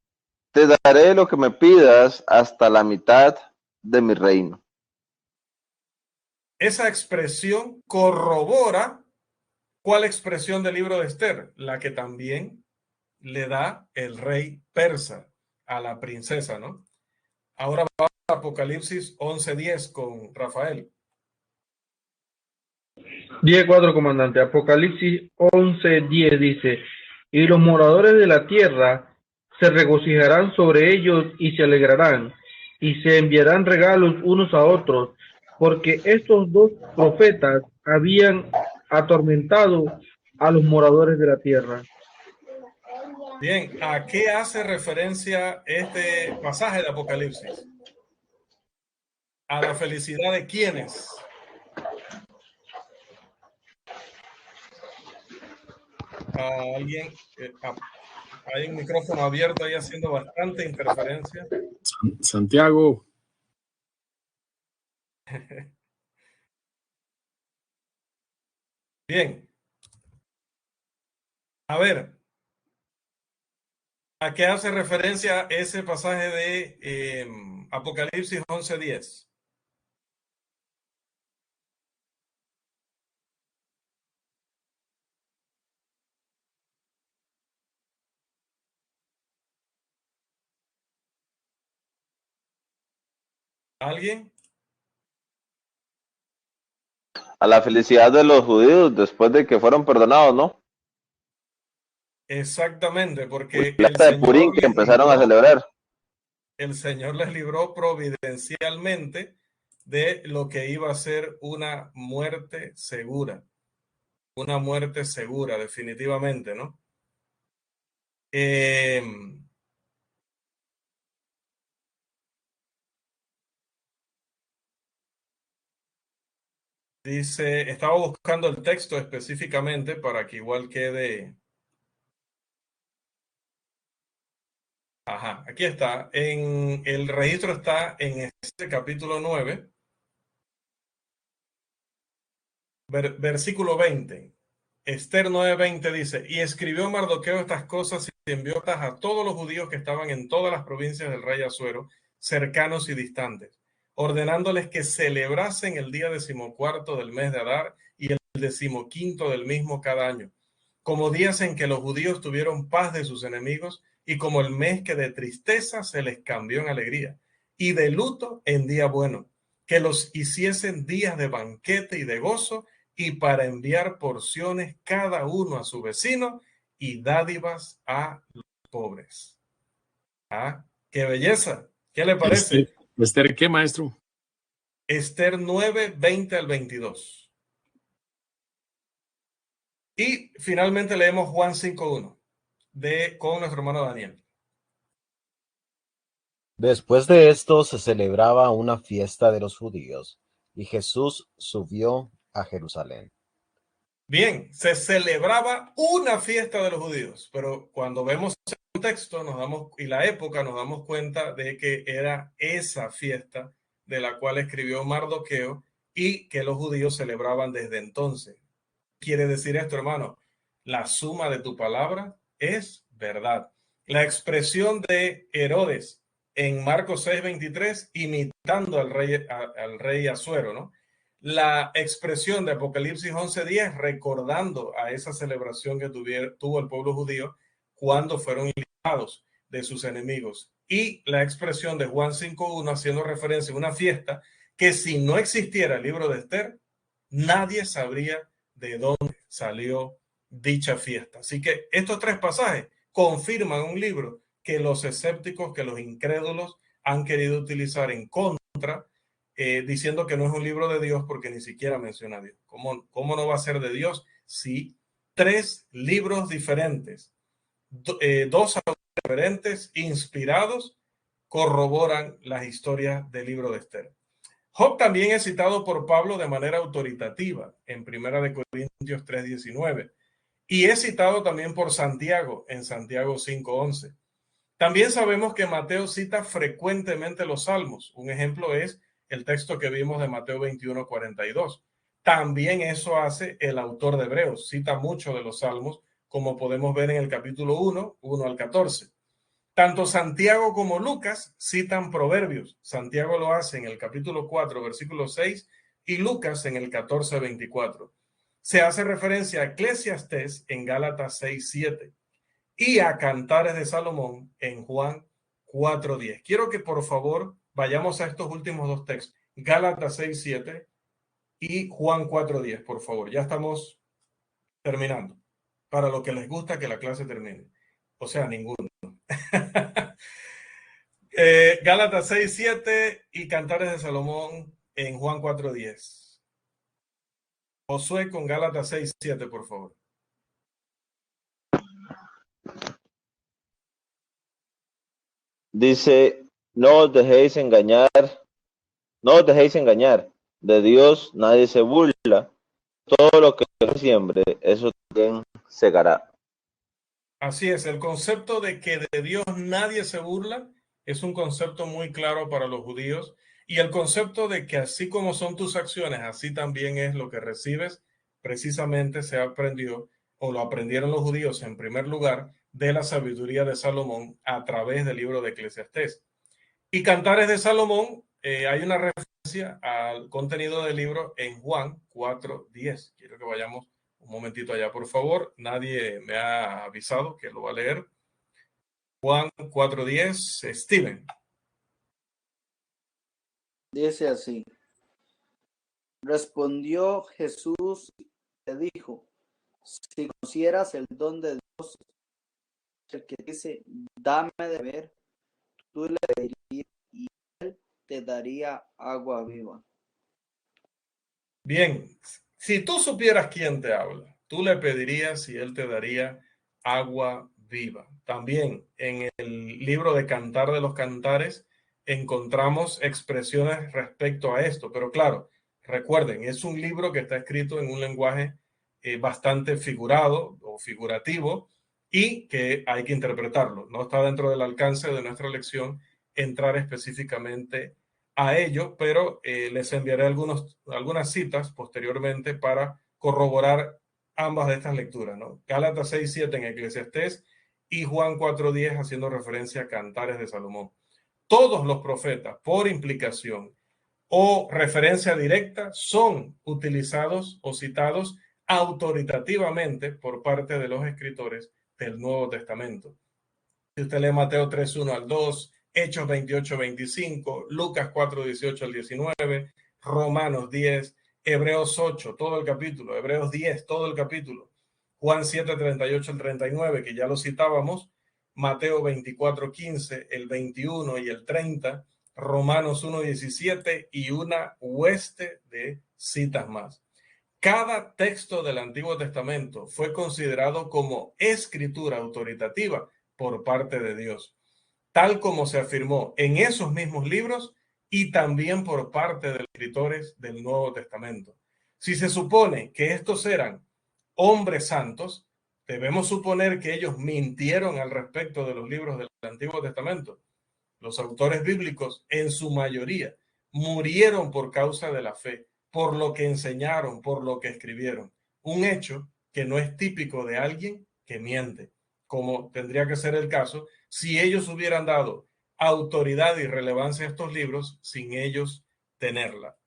te daré lo que me pidas hasta la mitad de mi reino. Esa expresión corrobora ¿cuál expresión del libro de Esther? La que también le da el rey persa a la princesa, ¿no? Ahora vamos a Apocalipsis 11:10 con Rafael. 10:4, comandante. Apocalipsis 11:10 dice, y los moradores de la tierra se regocijarán sobre ellos y se alegrarán, y se enviarán regalos unos a otros, porque estos dos profetas habían atormentado a los moradores de la tierra. Bien, ¿a qué hace referencia este pasaje de Apocalipsis? ¿A la felicidad de quiénes? ¿A alguien? Hay un micrófono abierto ahí haciendo bastante interferencia. Santiago. Bien. A ver, ¿a qué hace referencia ese pasaje de Apocalipsis 11:10? ¿Alguien? A la felicidad de los judíos después de que fueron perdonados, ¿no? Exactamente, porque La de Purín que empezaron a celebrar. El Señor les libró providencialmente de lo que iba a ser una muerte segura. Una muerte segura, definitivamente, ¿no? Dice, estaba buscando el texto específicamente para que igual quede. Ajá, aquí está. El registro está en este capítulo 9, versículo 20. Esther 9:20 dice, y escribió Mardoqueo estas cosas y envió a todos los judíos que estaban en todas las provincias del rey Asuero, cercanos y distantes. ordenándoles que celebrasen el día 14 del mes de Adar y el 15 del mismo cada año, como días en que los judíos tuvieron paz de sus enemigos y como el mes que de tristeza se les cambió en alegría y de luto en día bueno, que los hiciesen días de banquete y de gozo y para enviar porciones cada uno a su vecino y dádivas a los pobres. Ah, qué belleza. ¿Qué le parece? Esther, ¿qué, maestro? Esther 9, 20 al 22. Y finalmente leemos Juan 5:1 con nuestro hermano Daniel. Después de esto se celebraba una fiesta de los judíos, y Jesús subió a Jerusalén. Bien, se celebraba una fiesta de los judíos, pero cuando vemos el contexto y la época nos damos cuenta de que era esa fiesta de la cual escribió Mardoqueo y que los judíos celebraban desde entonces. Quiere decir esto, hermano, la suma de tu palabra es verdad. La expresión de Herodes en Marcos 6:23, imitando al rey Asuero, ¿no? La expresión de Apocalipsis 11:10, recordando a esa celebración que tuvo el pueblo judío cuando fueron liberados de sus enemigos. Y la expresión de Juan 5:1, haciendo referencia a una fiesta que si no existiera el libro de Esther, nadie sabría de dónde salió dicha fiesta. Así que estos tres pasajes confirman un libro que los escépticos, que los incrédulos han querido utilizar en contra, diciendo que no es un libro de Dios porque ni siquiera menciona a Dios. ¿Cómo no va a ser de Dios si tres libros diferentes, dos autores diferentes, inspirados, corroboran las historias del libro de Esther? Job también es citado por Pablo de manera autoritativa en 1 Corintios 3:19 y es citado también por Santiago en Santiago 5:11. También sabemos que Mateo cita frecuentemente los salmos. Un ejemplo es el texto que vimos de Mateo 21:42. También eso hace el autor de Hebreos, cita mucho de los salmos, como podemos ver en el capítulo 1 al 14. Tanto Santiago como Lucas citan proverbios. Santiago lo hace en el capítulo 4, versículo 6, y Lucas en el 14:24. Se hace referencia a Eclesiastés en Gálatas 6:7 y a Cantares de Salomón en Juan 4:10. Quiero que por favor vayamos a estos últimos dos textos, Gálatas 6:7 y Juan 4:10, por favor. Ya estamos terminando. Para lo que les gusta que la clase termine. O sea, ninguno. Gálatas 6:7 y Cantares de Salomón en Juan 4:10. Josué con Gálatas 6:7, por favor. Dice, no os dejéis engañar, de Dios nadie se burla, todo lo que siembre, eso también segará. Así es, el concepto de que de Dios nadie se burla es un concepto muy claro para los judíos, y el concepto de que así como son tus acciones, así también es lo que recibes, precisamente se aprendió, o lo aprendieron los judíos en primer lugar, de la sabiduría de Salomón a través del libro de Eclesiastés. Y Cantares de Salomón, hay una referencia al contenido del libro en Juan 4:10. Quiero que vayamos un momentito allá, por favor. Nadie me ha avisado que lo va a leer. Juan 4:10, Steven. Dice así: respondió Jesús y le dijo, si conocieras el don de Dios, el que dice, dame de beber, tú le pedirías y él te daría agua viva. Bien, si tú supieras quién te habla, tú le pedirías y él te daría agua viva. También en el libro de Cantar de los Cantares encontramos expresiones respecto a esto, pero claro, recuerden, es un libro que está escrito en un lenguaje bastante figurado o figurativo y que hay que interpretarlo. No está dentro del alcance de nuestra lección entrar específicamente a ello, pero les enviaré algunas citas posteriormente para corroborar ambas de estas lecturas, ¿no? Gálatas 6:7 en Eclesiastés y Juan 4:10 haciendo referencia a Cantares de Salomón. Todos los profetas, por implicación, o referencia directa son utilizados o citados autoritativamente por parte de los escritores del Nuevo Testamento. Si usted lee Mateo 3:1 al 2, Hechos 28:25, Lucas 4:18 al 19, Romanos 10, Hebreos 8, todo el capítulo, Hebreos 10, todo el capítulo, Juan 7:38 al 39, que ya lo citábamos, Mateo 24:15, el 21 y el 30, Romanos 1:17 y una hueste de citas más. Cada texto del Antiguo Testamento fue considerado como escritura autoritativa por parte de Dios, tal como se afirmó en esos mismos libros y también por parte de los escritores del Nuevo Testamento. Si se supone que estos eran hombres santos, debemos suponer que ellos mintieron al respecto de los libros del Antiguo Testamento. Los autores bíblicos, en su mayoría, murieron por causa de la fe, por lo que enseñaron, por lo que escribieron. Un hecho que no es típico de alguien que miente, como tendría que ser el caso si ellos hubieran dado autoridad y relevancia a estos libros sin ellos tenerla.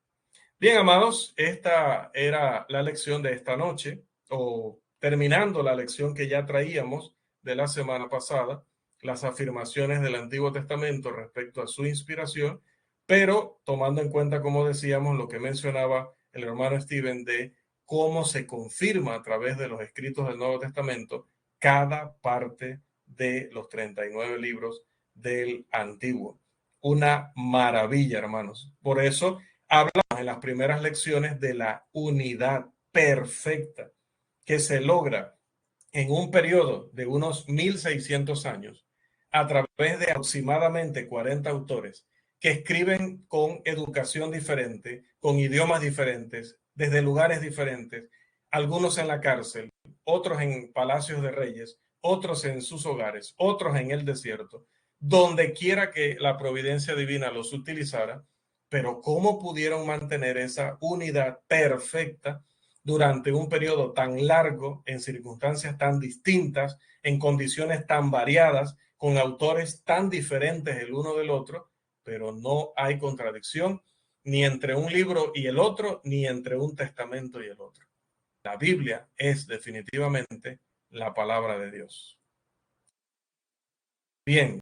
Bien, amados, esta era la lección de esta noche, o terminando la lección que ya traíamos de la semana pasada, las afirmaciones del Antiguo Testamento respecto a su inspiración, pero tomando en cuenta, como decíamos, lo que mencionaba el hermano Steven de cómo se confirma a través de los escritos del Nuevo Testamento cada parte de los 39 libros del Antiguo. Una maravilla, hermanos. Por eso hablamos en las primeras lecciones de la unidad perfecta que se logra en un periodo de unos 1600 años a través de aproximadamente 40 autores que escriben con educación diferente, con idiomas diferentes, desde lugares diferentes, algunos en la cárcel, otros en palacios de reyes, otros en sus hogares, otros en el desierto, donde quiera que la providencia divina los utilizara, pero cómo pudieron mantener esa unidad perfecta durante un periodo tan largo, en circunstancias tan distintas, en condiciones tan variadas, con autores tan diferentes el uno del otro, pero no hay contradicción ni entre un libro y el otro, ni entre un testamento y el otro. La Biblia es definitivamente la palabra de Dios. Bien.